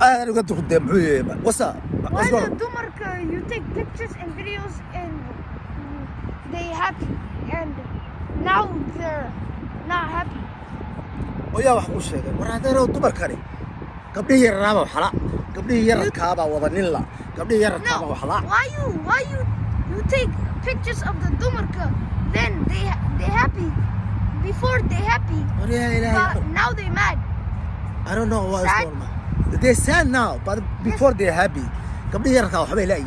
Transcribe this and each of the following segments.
أنا قلت قدام what's up? Why the dumarka you take pictures and videos and they happy and now they're not happy. ويا وحكو شيء ورا هذا دمر كاري قبل يرى ما وحلا قبل يرى كابا وضنيلا قبل يرى كابا وحلا. Why you take pictures of the dumarka then they happy before they happy but now they mad. I don't know what is going on. They sad now but before they happy. قبل يرى كابا حبي لاقي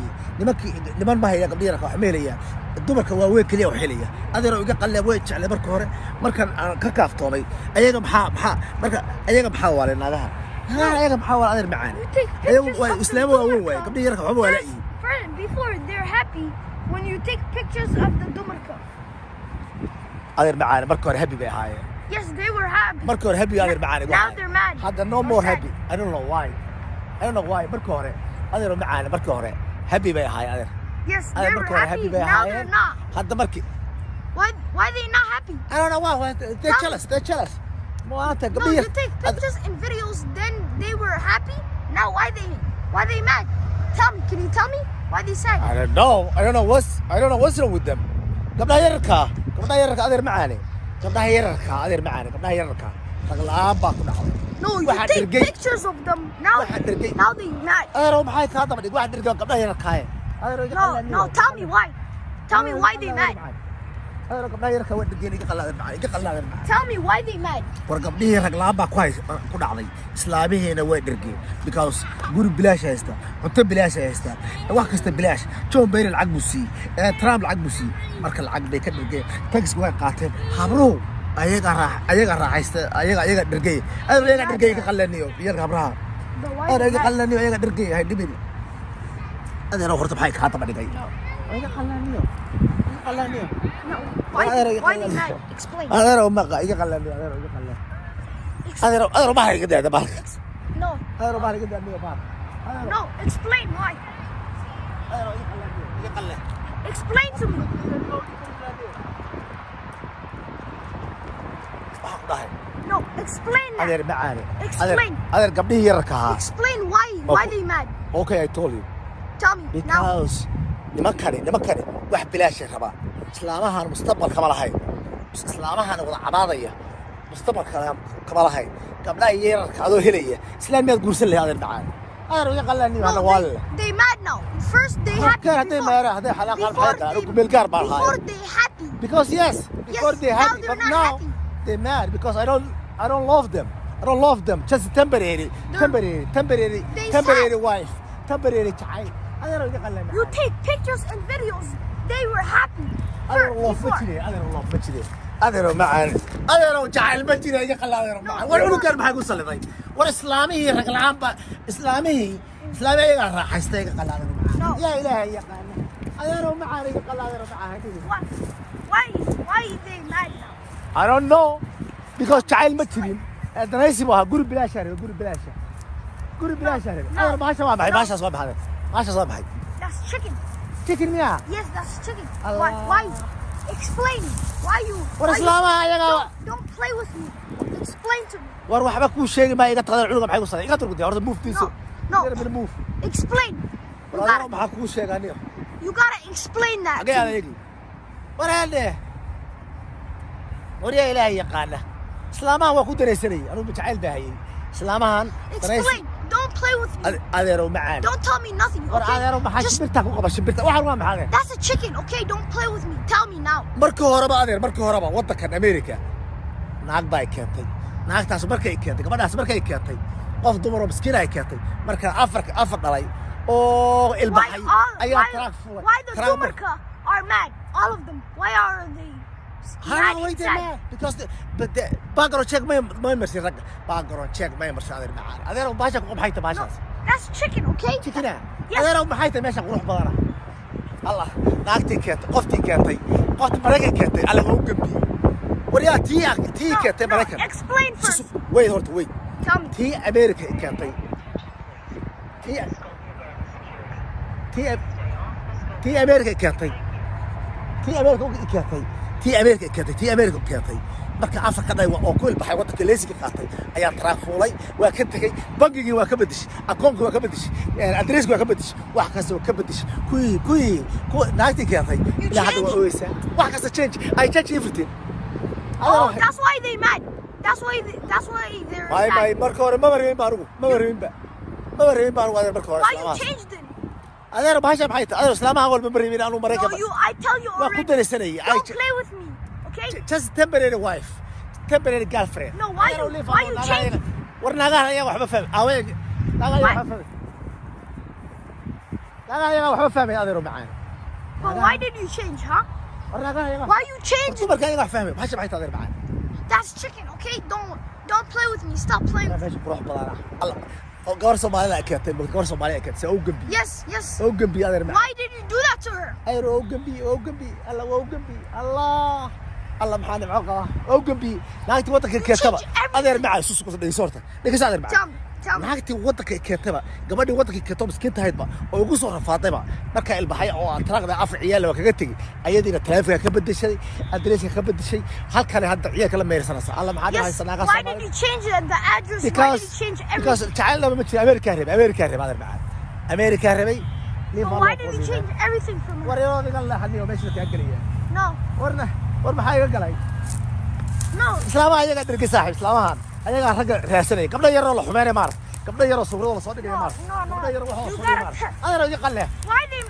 لمن ما هي قبل يرى كابا حبي ليا الدمر كواوي كليه وحليه هذا لو يقال له ويج على بركه هore markan ككافتومay ayaga maxaa marka ayaga maxaa waalay naagaha ayaga maxaa waalay adeer macaan ayaga way islaam waa way qabdi yarka waxba waa laayay before they're happy when you take pictures of the dumarka adeer macaan marka hore happy bay ahaayeen yes they were happy marka hore happy adeer macaan now they're mad hadda no more happy I don't know why marka hore adeer macaan marka hore happy bay ahaayeen adeer yes they were happy now they're not hadda markii why they not happy? I don't know why. They're jealous. No, you take pictures and videos, then they were happy. Now why they mad? Tell me. Can you tell me why they sad? I don't know what's wrong with them. قبلها يركا أدير معاني. قبلها يركا. تغلاب باكو نحو. No, you take pictures of them. Now they mad. أنا روح هاي كذا بدي واحد يركا قبلها يركا. No, tell me why. Tell me why they mad. أنا قبلها يركا ود الجيني يقلنا Tell me why they mad. ورقبليه يركا لابا كويس كنا عضي إسلامي هنا ود الجين because جور بلاش هستا وانت بلاش هستا واحد كست بلاش شو بين العقبوسي ترام العقبوسي مركل العقب بيكدر الجين تكس جوا قاتل خبرو أيها راح هستا أيها درجي أيها درجي يقلنيو يركا برا أنا يقلنيو أيها درجي هاي دبي أنا لو خرطب حيك هاتم عليك أيها قلنيو No. Why they mad? Explain. أنا رو ما يقلنيو أنا رو ما هي كده بالك No. أنا رو ما هي كده مية بار No. Explain why. أنا رو يقلن Explain to me. No. Explain that. أنا معاني Explain. أنا قبليه يركها Explain why they mad. Okay I told you Tell me now. because لما كان واحد بلاش ربا إسلامها المستقبل كمال هاي إسلامها وضع عباضية مستقبل كمال هاي قبل أي يرك هذا هلية إسلام يقول سلي هذا المعاني أنا يقلني أنا والله they mad now. First they happy. كان هذا ما هذا حلاقة الحياة بالقار بالهاي. Before they happy. Because before they happy but now they mad because I don't love them. I don't love them. Just temporary wife. Temporary child. You take pictures and videos. They were happy. أنا والله فشلي. أنا معانا. أنا جعل مجني يقل أنا معانا. ولا كان ما يقول صلي طيب. والإسلامي رجل عام إسلامي راح يستيقظ قل أنا معانا. يا إلهي يا قل. أنا معانا يقل أنا معانا. Why they mad now? I don't know because جعل مجني. أنا يسموها قول بلا شهر أنا ما شاء الله That's chicken. Chicken yeah. Yes, that's chicken. Why? Explain. Why you? Don't play with me. Explain to me. وأروح بكون شيء ما يقطع العلوم بحاجة صار يقطع القديم أرد move تيسو. No. Explain. You gotta explain that. وريا إلهي قالنا سلامة وكنت رسلي أنا بتعال بهاي سلامة Explain. Don't play with me. أديروا معانا. Don't tell me nothing. Okay? That's a chicken. Okay, don't play with me. Tell me now. مركو هربا وضع كان أمريكا. ناق باي كاتي. ناق تاس مركي كاتي. كمان ناس مركي كاتي. قف دمرو مسكينة كاتي. مركا أفرق علي. أوه البحي. Why the Dumarka are mad? All of them. Why are they? Why they mad? Because the background check ما يمشي رجع. background check ما يمشي هذا المعار. هذا لو باشا قوم حيته باشا. That's chicken, okay? Chicken. هذا لو بحيته ماشي قروح بدارة. الله ناقتي كاتي. قفتي كاتي. قفت مركي كاتي. على هو جنبي. وريا تي كاتي مركي. Explain first. Wait. Tell me. تي أمريكا كاتي. تي أمريكا كاتي. تي أمريكا كاتي. marka afar ka dhay oo ku ilbaxay waddanka leesiga qaatay ayaan taraafulay waa ka tagay bangigii waa ka bedeshay akoonkii waa ka bedeshay adreeskii waa ka bedeshay wax kasta waa ka bedeshay kuwii naagtii keentay ilaa hadda waa ooyeysaa wax kasta change I change everything. Oh, that's why they mad. That's why they're mad. marka hore ma wareemin baan marka hore Why you changed it? adeer bahasha maxay tahay adeer islaamaha walba ma reebin aanu maraykan No, I tell you waa ku already. dareysanay Don't play with me, okay? just temporary wife temporary girlfriend No, why you change? war naagaha ayaa waxba fahmay aween naagaha ayaa waxba fahmay naagaha ayaa waxba fahmay adeer macaan But why did you change, huh? war naagaha ayaa Why you change? dumarka ayaa wax fahmay bahasha maxay tahay adeer macaan That's chicken, okay? Don't play with me. Stop playing with me. meesha qurux badan allah oo gabar Soomaaliyeed ay keentay gabar Soomaaliyeed ay keentay oo gambi Yes. oo gambi adeer macaan Why did you do that to her? adeer oo gambi allah oo gambi allah الله محاني معقة أو جنبي ناقتي وضعك كتبة أدير معي سوس كوس ديسورته ليش أدير معي ناقتي وضعك كتبة قبل وضعك كتب سكنت هيدا أو يقصوا فاطمة مركا البحية أو تراك ده عفر عيال وكجتي أيدينا تلافي كبد الشيء أدريس كبد الشيء هل كان هذا عيال كلام ما يرسل الله محاني هاي سناقة Why did you change the address? Why did you change everything? because تعال لما مشي أمريكا هرب هذا معي أمريكا هربي Why did you change everything from her? ورينا قال له حني وماشي تأكليه No. ورنا حاجة قالي No. islaamaha ayaga dharki saaxiib islaamahan ayaga ragga raadsanay gabdha yar oo la xumeynay maar gabdha yar oo suurada la soo dhigay maar gabdha yar waxa soo dhigay maar adeer oo yaqaan leh Why did